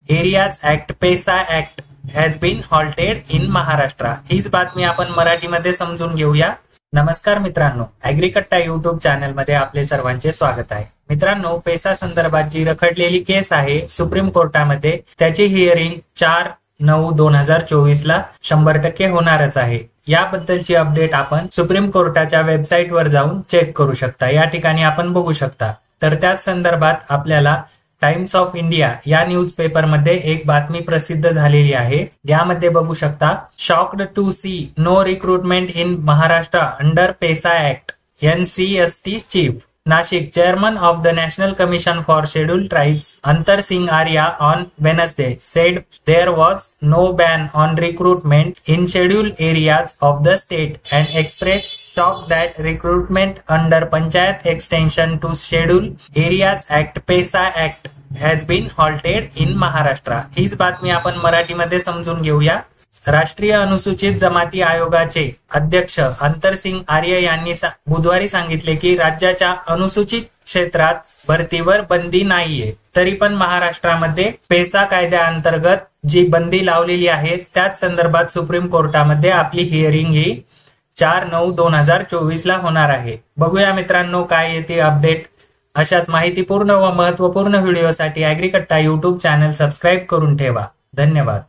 Areas act PESA act has been halted in Maharashtra. हीच बातमी आपण मराठीमध्ये समजून घेऊया। नमस्कार मित्रांनो, ॲग्रीकट्टा युट्यूब चॅनल मध्ये आपले सर्वांचे स्वागत आहे। मित्रांनो, पेसा संदर्भात जी रखडलेली केस आहे सुप्रीम कोर्टामध्ये, त्याची हिअरिंग 4/9/2024 ला 100% होणारच आहे। याबद्दलची अपडेट आपण सुप्रीम कोर्टाच्या वेबसाईटवर जाऊन चेक करू शकता। या ठिकाणी आपण बघू शकता। तर त्याच संदर्भात आपल्याला टाइम्स ऑफ इंडिया या न्यूज पेपर मध्ये एक बातमी प्रसिद्ध झालेली आहे। यामध्ये बघू शकता, shocked to see no recruitment in Maharashtra under PESA act, NCST chief Nashik chairman of the national commission for scheduled tribes Antar Singh Arya on Wednesday said there was no ban on recruitment in scheduled areas of the state and expressed shock that recruitment under Panchayat Extension to Scheduled Areas Act PESA Act has been halted in Maharashtra। हीच बातमी आपण मराठीमध्ये समजून घेऊया। राष्ट्रीय अनुसूचित जमाती आयोगाचे अध्यक्ष अंतरसिंग आर्य यांनी बुधवारी सांगितले की राज्याच्या अनुसूचित क्षेत्रात भरतीवर बंदी नाहीये, तरी पण महाराष्ट्रामध्ये पेसा कायद्याअंतर्गत जी बंदी लावलेली आहे त्याच संदर्भात सुप्रीम कोर्टामध्ये आपली हिअरिंग ही 4/9/2024 ला होणार आहे। बघूया मित्रांनो काय येते अपडेट। अशाच माहितीपूर्ण व महत्त्वपूर्ण व्हिडिओसाठी ॲग्रीकट्टा युट्यूब चॅनल सबस्क्राईब करून ठेवा। धन्यवाद।